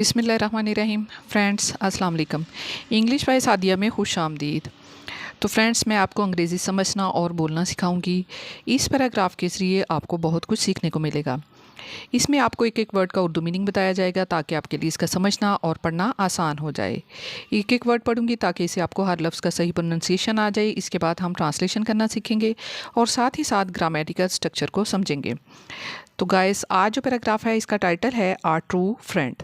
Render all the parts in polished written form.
बिस्मिल्लाहिर्रहमानिर्रहीम। फ्रेंड्स अस्सलाम वालेकुम। इंग्लिश बाय सादिया में खुश आमदीद। तो फ्रेंड्स, मैं आपको अंग्रेज़ी समझना और बोलना सिखाऊंगी। इस पैराग्राफ के ज़रिए आपको बहुत कुछ सीखने को मिलेगा। इसमें आपको एक एक वर्ड का उर्दू मीनिंग बताया जाएगा ताकि आपके लिए इसका समझना और पढ़ना आसान हो जाए। एक एक वर्ड पढ़ूंगी ताकि इसे आपको हर लफ्ज़ का सही प्रोनाउंसिएशन आ जाए। इसके बाद हम ट्रांसलेशन करना सीखेंगे और साथ ही साथ ग्रामेटिकल स्ट्रक्चर को समझेंगे। तो गाइस, आज जो पैराग्राफ है इसका टाइटल है आर ट्रू फ्रेंड।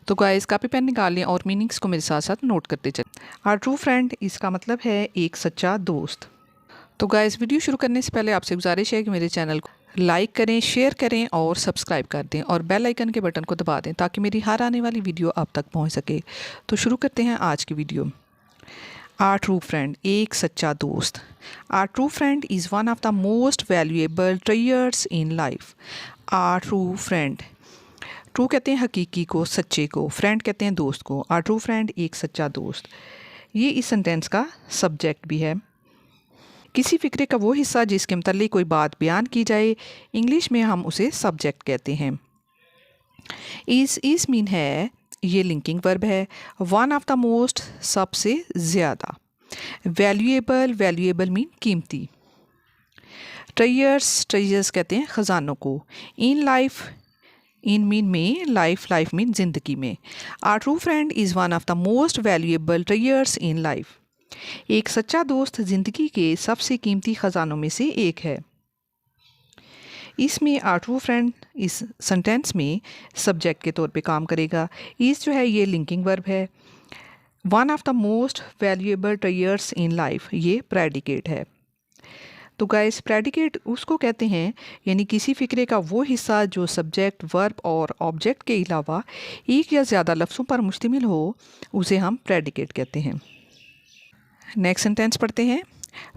तो गाइस, कॉपी पेन निकाल लें और मीनिंग्स को मेरे साथ साथ नोट करते चलें। आर ट्रू फ्रेंड इसका मतलब है एक सच्चा दोस्त। तो गाइस, वीडियो शुरू करने से पहले आपसे गुजारिश है कि मेरे चैनल को लाइक करें, शेयर करें और सब्सक्राइब कर दें और बेल आइकन के बटन को दबा दें ताकि मेरी हर आने वाली वीडियो आप तक पहुंच सके। तो शुरू करते हैं आज की वीडियो। आर ट्रू फ्रेंड, एक सच्चा दोस्त। Our true friend is one of the most valuable treasures in life. Our true friend, true कहते हैं हकीकी को, सच्चे को, फ्रेंड कहते हैं दोस्त को। आर ट्रू फ्रेंड एक सच्चा दोस्त, ये इस सेंटेंस का सब्जेक्ट भी है। किसी फिक्रे का वो हिस्सा जिसके मतलब कोई बात बयान की जाए, इंग्लिश में हम उसे सब्जेक्ट कहते हैं। इस मीन है, ये लिंकिंग वर्ब है। वन ऑफ द मोस्ट, सबसे ज़्यादा। वैल्यूएबल, वैल्यूएबल मीन कीमती। ट्रेजर्स कहते हैं ख़जानों को। इन लाइफ, इन मीन में, लाइफ मीन ज़िंदगी में। Our true friend is one of the most valuable treasures in life. एक सच्चा दोस्त ज़िंदगी के सबसे कीमती ख़जानों में से एक है। इसमें आर ट्रू फ्रेंड इस सेंटेंस में सब्जेक्ट के तौर पे काम करेगा। इस जो है ये लिंकिंग वर्ब है। One of the most valuable treasures in life, ये प्रेडिकेट है। तो गाइस, प्रेडिकेट उसको कहते हैं, यानी किसी फिक्रे का वो हिस्सा जो सब्जेक्ट, वर्ब और ऑब्जेक्ट के अलावा एक या ज़्यादा लफ्ज़ों पर मुश्तमिल हो, उसे हम प्रेडिकेट कहते हैं। नेक्स्ट सेंटेंस पढ़ते हैं।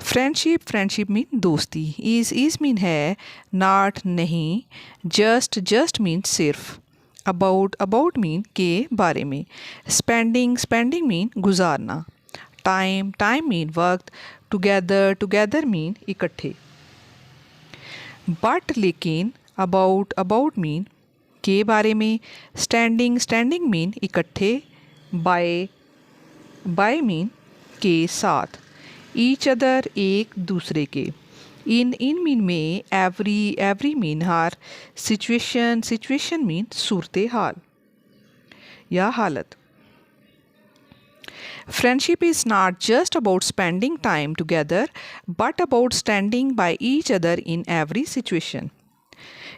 फ्रेंडशिप, फ्रेंडशिप मीन दोस्ती। इज़ मीन है नॉट, नहीं। जस्ट मीन सिर्फ। अबाउट मीन के बारे में। स्पेंडिंग मीन गुजारना। टाइम मीन वक्त। टुगेदर मीन इकट्ठे। बट लेकिन, अबाउट मीन के बारे में। स्टैंडिंग मीन इकट्ठे। बाय मीन के साथ। ईच अदर एक दूसरे के। इन मीन में। एवरी मीन हर। सिचुएशन मीन सूरत हाल या हालत। Friendship is not just about spending time together, but about standing by each other in every situation.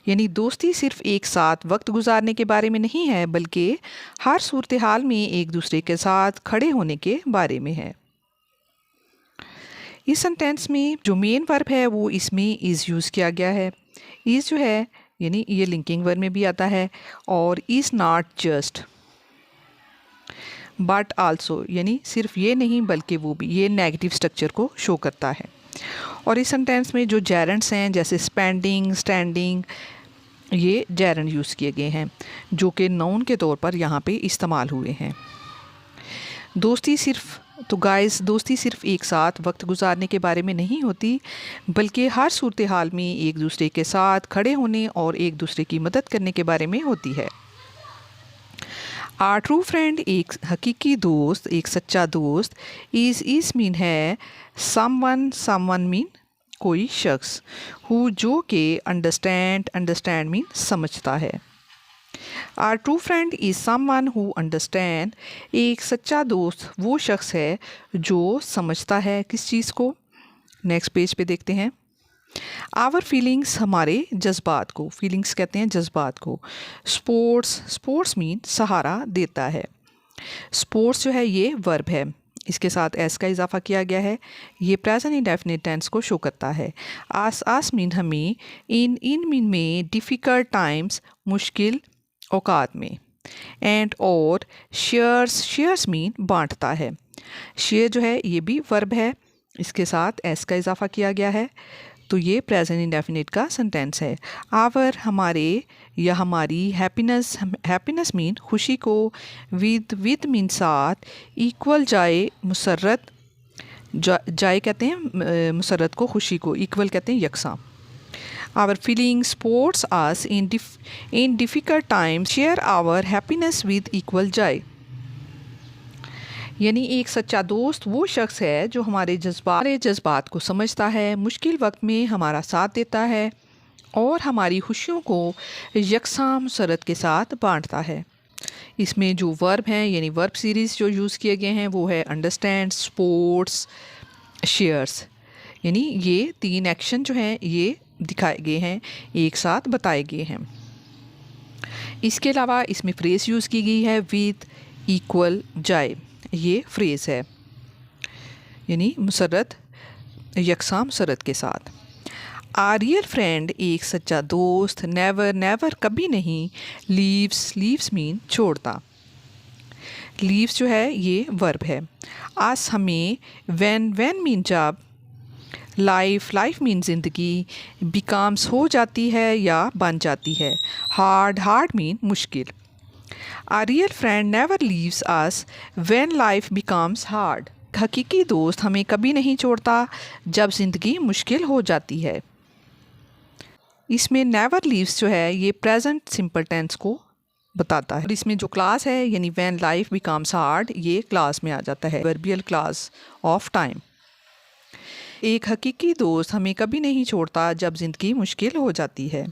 यानी दोस्ती सिर्फ एक साथ वक्त गुजारने के बारे में नहीं है, बल्कि हर सूरत हाल में एक दूसरे के साथ खड़े होने के बारे में है। इस सेंटेंस में जो मेन वर्ब है वो इसमें इज़ यूज़ किया गया है। इज़ जो है यानी ये लिंकिंग वर्ब में भी आता है। और is not just but also, यानी सिर्फ ये नहीं बल्कि वो भी, ये नेगेटिव स्ट्रक्चर को शो करता है। और इस सेंटेंस में जो जेरेंट्स हैं जैसे स्पेंडिंग, स्टैंडिंग, ये जेरेंट यूज़ किए गए हैं जो कि नाउन के तौर पर यहाँ पे इस्तेमाल हुए हैं। दोस्ती सिर्फ एक साथ वक्त गुजारने के बारे में नहीं होती, बल्कि हर सूरत हाल में एक दूसरे के साथ खड़े होने और एक दूसरे की मदद करने के बारे में होती है। आर ट्रू फ्रेंड एक हकीकी दोस्त, एक सच्चा दोस्त। इज़ मीन है समवन मीन कोई शख्स। हु जो के अंडरस्टैंड मीन समझता है। Our true friend is someone who understand, एक सच्चा दोस्त वो शख्स है जो समझता है किस चीज़ को। नेक्स्ट पेज पे देखते हैं। आवर फीलिंग्स, हमारे जज्बात को। फीलिंग्स कहते हैं जज्बात को। स्पोर्ट्स मीन सहारा देता है। स्पोर्ट्स जो है ये वर्ब है, इसके साथ एस का इजाफा किया गया है। ये प्रेजेंट इंडेफिनिट टेंस को शो करता है। आस मीन हमें। इन मीन में डिफ़िकल्ट टाइम्स, मुश्किल औकात में। एंड और शेयर्स मीन बांटता है। शेयर जो है ये भी वर्ब है, इसके साथ एस का इजाफा किया गया है। तो ये प्रेजेंट इंडेफिनिट का सेंटेंस है। आवर हमारे या हमारी। हैप्पीनेस मीन खुशी को। विद मीन साथ। इक्वल जाए मुसर्रत, जाए कहते हैं मुसर्रत को, खुशी को। इक्वल कहते हैं यकसां। Our feelings supports us in difficult times, share our happiness with equal joy. यानी एक सच्चा दोस्त वो शख्स है जो हमारे जज्बात को समझता है, मुश्किल वक्त में हमारा साथ देता है और हमारी खुशियों को यकसां मसरत के साथ बांटता है। इसमें जो वर्ब हैं यानी वर्ब सीरीज़ जो यूज़ किए गए हैं वो है अंडरस्टैंड, सपोर्ट्स, शेयर्स। यानी ये 3 एक्शन जो हैं ये दिखाए गए हैं, एक साथ बताए गए हैं। इसके अलावा इसमें फ्रेज़ यूज़ की गई है विद इक्वल जॉय। ये फ्रेज़ है यानी मुसरत, यकसां मुसरत के साथ। आ रियल फ्रेंड एक सच्चा दोस्त, नेवर नेवर कभी नहीं, लीव्स मीन छोड़ता। लीव्स जो है ये वर्ब है। आस हमें, व्हेन मीन जब, लाइफ मीन ज़िंदगी, बिकम्स हो जाती है या बन जाती है, हार्ड मीन मुश्किल। A real friend never leaves us when life becomes hard. हकीकी दोस्त हमें कभी नहीं छोड़ता जब ज़िंदगी मुश्किल हो जाती है। इसमें नेवर लीव्स जो है ये प्रेजेंट सिंपल टेंस को बताता है और इसमें जो क्लास है यानी व्हेन लाइफ बिकम्स हार्ड ये क्लास में आ जाता है, वर्बियल क्लास ऑफ टाइम। एक हकीकी दोस्त हमें कभी नहीं छोड़ता जब ज़िंदगी मुश्किल हो जाती है।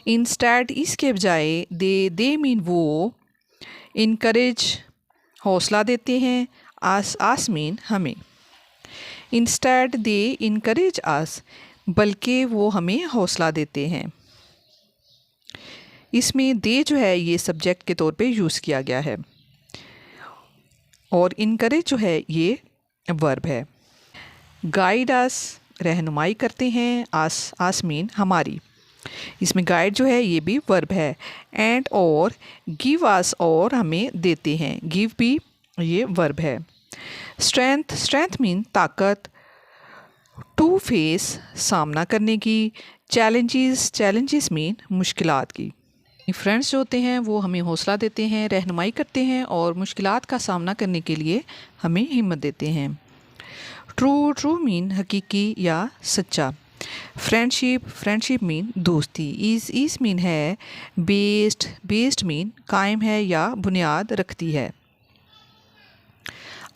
इंस्टेड इसके बजाय दे मीन वो, इनकरेज हौसला देते हैं, आस मीन हमें। इंस्टेड दे इनकरेज आस, बल्कि वो हमें हौसला देते हैं। इसमें दे जो है ये सब्जेक्ट के तौर पे यूज़ किया गया है और इनकरेज जो है ये वर्ब है। गाइड अस रहनुमाई करते हैं, आस मीन हमारी। इसमें गाइड जो है ये भी वर्ब है। एंड और गिव अस और हमें देते हैं, गिव भी ये वर्ब है। स्ट्रेंथ मीन ताकत, टू फेस सामना करने की, चैलेंजेस मीन मुश्किलात की। फ्रेंड्स जो होते हैं वो हमें हौसला देते हैं, रहनुमाई करते हैं और मुश्किलात का सामना करने के लिए हमें हिम्मत देते हैं। ट्रू मीन हकीकी या सच्चा। फ्रेंडशिप मीन दोस्ती। इस मीन है बेस्ड मीन कायम है या बुनियाद रखती है।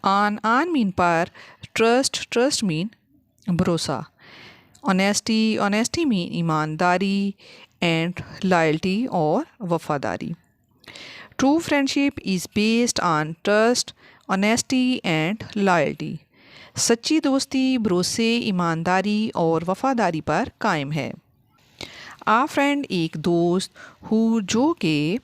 आन मीन पर, ट्रस्ट मीन भरोसा। ऑनेस्टी मीन ईमानदारी एंड लॉयल्टी और वफादारी। True friendship is based on trust, honesty and loyalty. सच्ची दोस्ती भरोसे, ईमानदारी और वफादारी पर कायम है। आ फ्रेंड एक दोस्त, हु जो के,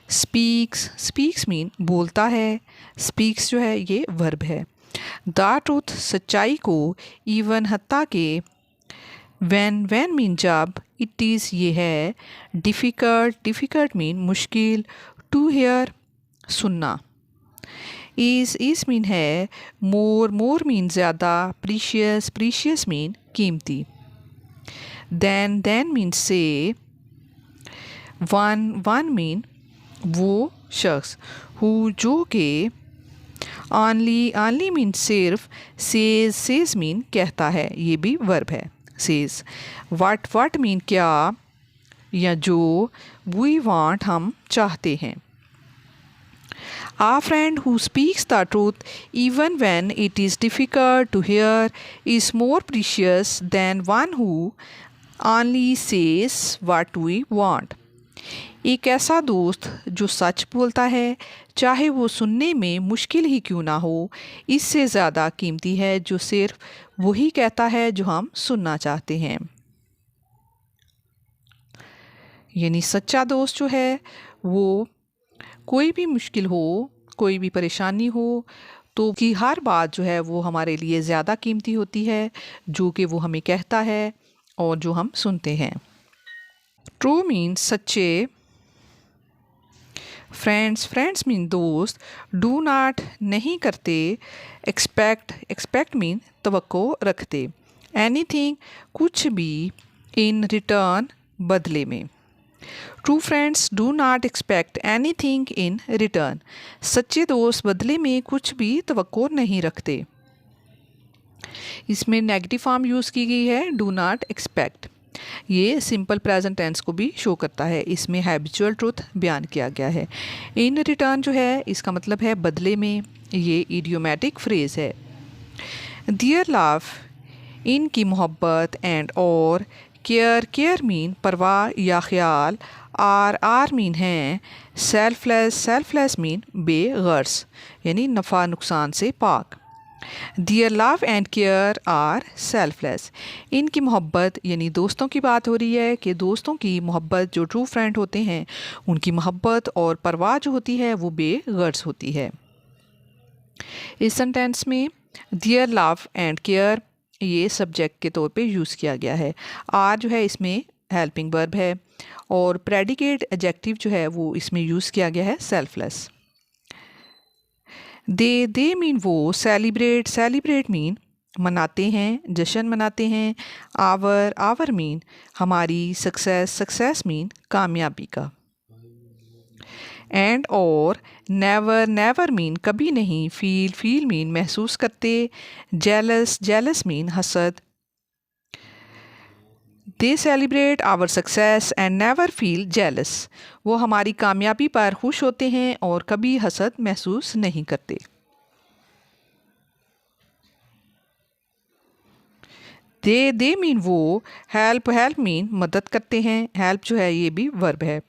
स्पीक्स मीन बोलता है, स्पीक्स जो है ये वर्ब है। द ट्रूथ सच्चाई को, इवन हत्ता के, व्हेन मीन जब, इट इज़ ये है। डिफ़िकल्ट मीन मुश्किल, टू हियर सुनना। इज़ मीन है मोर मीन ज़्यादा, प्रीशियस मीन कीमती। देन मीन से, वन मीन वो शख्स, हु जो के, ऑनली मीन सिर्फ, सेज मीन कहता है, ये भी वर्ब है सेज। व्हाट मीन क्या या जो, वी वांट हम चाहते हैं। A friend who speaks the truth even when it is difficult to hear is more precious than one who only says what we want. एक ऐसा दोस्त जो सच बोलता है, चाहे वो सुनने में मुश्किल ही क्यों ना हो, इससे ज़्यादा कीमती है जो सिर्फ वही कहता है जो हम सुनना चाहते हैं। यानी सच्चा दोस्त जो है वो कोई भी मुश्किल हो, कोई भी परेशानी हो तो कि हर बात जो है वो हमारे लिए ज़्यादा कीमती होती है जो कि वो हमें कहता है और जो हम सुनते हैं। ट्रू मीन सच्चे। फ्रेंड्स मीन दोस्त। डू नॉट नहीं करते। एक्सपेक्ट मीन तवक्को रखते। एनीथिंग कुछ भी। इन रिटर्न बदले में। True friends do not expect anything in return. सच्चे दोस्त बदले में कुछ भी तवक्को नहीं रखते। इसमें नेगेटिव फॉर्म यूज़ की गई है डू नॉट एक्सपेक्ट। ये सिंपल प्रेजेंट टेंस को भी शो करता है। इसमें हैबिचुअल ट्रूथ बयान किया गया है। इन रिटर्न जो है इसका मतलब है बदले में। ये इडियोमैटिक फ्रेज़ है। डियर लव, इनकी मोहब्बत, एंड और केयर, केयर मीन परवाह या ख्याल, आर मीन है सेल्फलेस, सेल्फलेस मीन बेगर्ज यानी नफ़ा नुकसान से पाक। Their love and care are selfless. इनकी मोहब्बत यानी दोस्तों की बात हो रही है कि दोस्तों की मोहब्बत, जो ट्रू फ्रेंड होते हैं उनकी मोहब्बत और परवाह जो होती है वो बेगर्ज होती है। इस सेंटेंस में डियर लव एंड केयर ये सब्जेक्ट के तौर पे यूज़ किया गया है। आर जो है इसमें हेल्पिंग वर्ब है और प्रेडिकेट एडजेक्टिव जो है वो इसमें यूज़ किया गया है सेल्फलेस। दे मीन वो, सेलिब्रेट, सेलिब्रेट मीन मनाते हैं, जश्न मनाते हैं। आवर मीन हमारी, सक्सेस, सक्सेस मीन कामयाबी का। एंड और नेवर, नेवर मीन कभी नहीं। फील मीन महसूस करते। जेलस, जेलस मीन हसद। They celebrate our success and never feel jealous. वो हमारी कामयाबी पर खुश होते हैं और कभी हसद महसूस नहीं करते। दे मीन वो। हेल्प, हेल्प मीन मदद करते हैं। हेल्प जो है ये भी वर्ब है।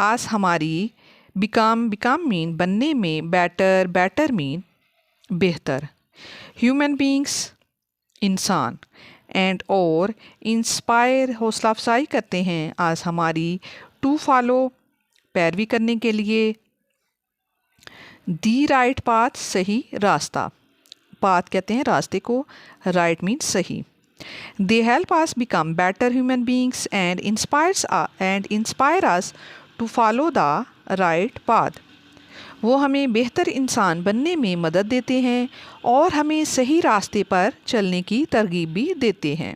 आस हमारी। बिकम, बिकम मीन बनने में। बेटर, बेटर मीन बेहतर। ह्यूमन बींग्स इंसान। एंड और इंस्पायर हौसला अफजाई करते हैं। आज हमारी। टू फॉलो पैरवी करने के लिए। दी राइट पाथ सही रास्ता। पाथ कहते हैं रास्ते को, राइट मीन सही। They help us become better human beings and inspire us to follow the right path. वो हमें बेहतर इंसान बनने में मदद देते हैं और हमें सही रास्ते पर चलने की तरगीब भी देते हैं।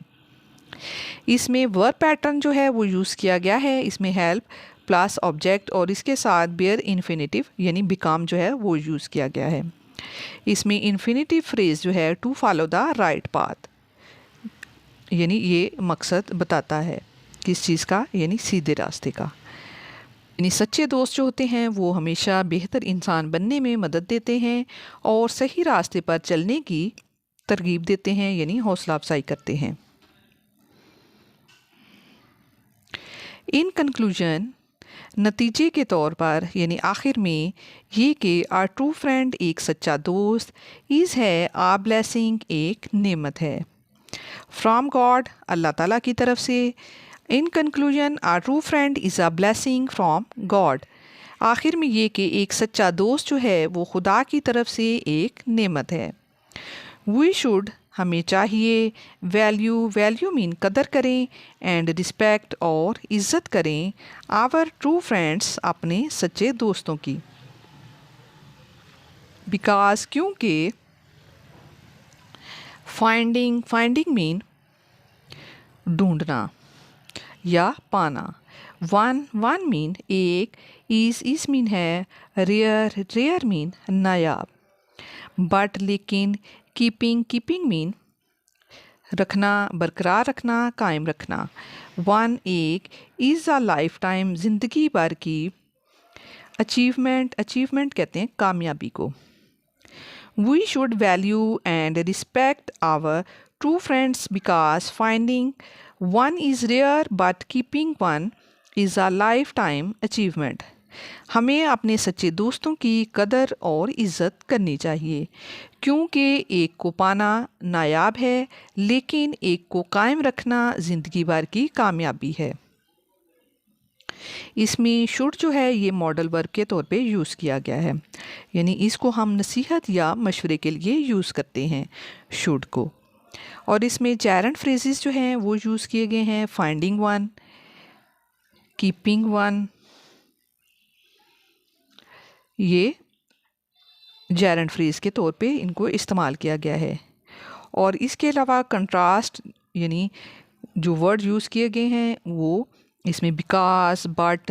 इसमें वर्ब पैटर्न जो है वो यूज़ किया गया है। इसमें हेल्प प्लस ऑब्जेक्ट और इसके साथ बेयर इन्फिनेटिव यानी बिकम जो है वो यूज़ किया गया है। इसमें इन्फिनेटिव फ्रेज जो है to follow the right path यानी ये मकसद बताता है किस चीज़ का, यानी सीधे रास्ते का। यानी सच्चे दोस्त जो होते हैं वो हमेशा बेहतर इंसान बनने में मदद देते हैं और सही रास्ते पर चलने की तरगीब देते हैं यानी हौसला अफजाई करते हैं। इन कंक्लूजन नतीजे के तौर पर यानी आखिर में ये कि आर ट्रू फ्रेंड एक सच्चा दोस्त, इज़ है आ ब्लेसिंग एक नेमत है। फ्रॉम गॉड अल्लाह ताला की तरफ से। In conclusion our true friend is a blessing from God. आखिर में ये कि एक सच्चा दोस्त जो है वो खुदा की तरफ से एक नेमत है। वी शुड हमें चाहिए। वैल्यू, वैल्यू मीन कदर करें। एंड रिस्पेक्ट और इज़्ज़त करें आवर ट्रू फ्रेंड्स अपने सच्चे दोस्तों की। बिकॉज क्योंकि। फाइंडिंग, फाइंडिंग मीन ढूंढना या पाना। वन मीन एक। इस मीन है रेयर, रेयर मीन नायाब। बट लेकिन। कीपिंग मीन रखना, बरकरार रखना, कायम रखना। वन एक। इज़ अ लाइफ टाइम ज़िंदगी भर की। अचीवमेंट कहते हैं कामयाबी को। We should value and respect our true friends because finding one is rare but keeping one is a life time achievement. हमें अपने सच्चे दोस्तों की कदर और इज़्ज़त करनी चाहिए क्योंकि एक को पाना नायाब है लेकिन एक को कायम रखना ज़िंदगी भर की कामयाबी है। इसमें शुड जो है ये मॉडल वर्ब के तौर पे यूज़ किया गया है यानी इसको हम नसीहत या मशवरे के लिए यूज़ करते हैं शुड को। और इसमें जैरेंट फ्रेजेस जो हैं वो यूज़ किए गए हैं। फाइंडिंग वन, कीपिंग वन, ये जैरेंट फ्रेज के तौर पे इनको इस्तेमाल किया गया है। और इसके अलावा कंट्रास्ट यानी जो वर्ड यूज़ किए गए हैं वो इसमें बिकॉज, बट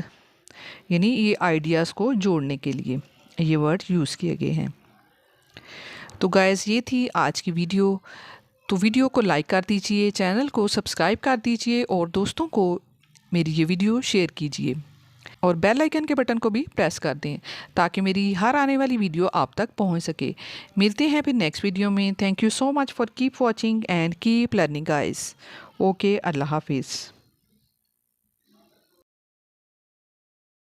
यानी ये आइडियाज़ को जोड़ने के लिए ये वर्ड यूज़ किए गए हैं। तो गाइस ये थी आज की वीडियो। तो वीडियो को लाइक कर दीजिए, चैनल को सब्सक्राइब कर दीजिए और दोस्तों को मेरी ये वीडियो शेयर कीजिए और बेल आइकन के बटन को भी प्रेस कर दें ताकि मेरी हर आने वाली वीडियो आप तक पहुंच सके। मिलते हैं फिर नेक्स्ट वीडियो में। Thank you so much for keep watching and keep learning guys. Okay, अल्लाह हाफिज़।